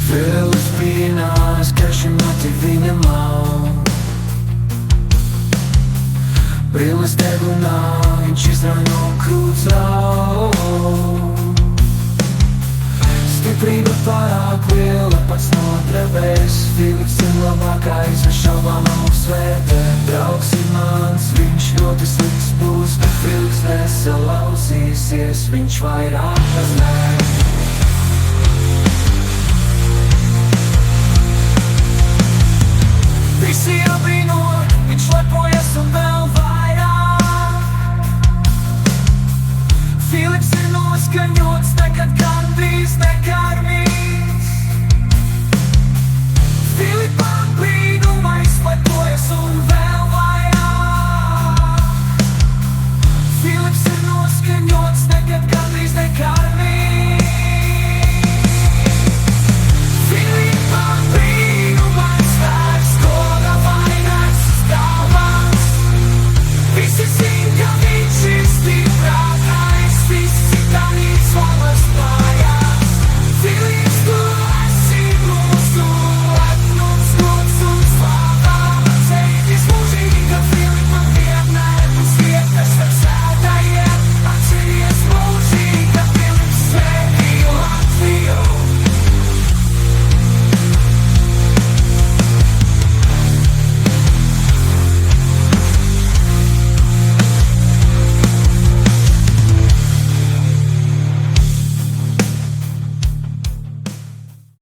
Filipinas, Kašimati viņa mau. Brilles degunā, viņš izrauj no krūts rau. Stiprība pārāk liela, pats nodrevējs. Filips ir labākais, bez šaubām augstvērtē. Draugs ir mans, viņš ļoti slikts būs, bet Filips nesalauzīsies, viņš vairāk tas nē.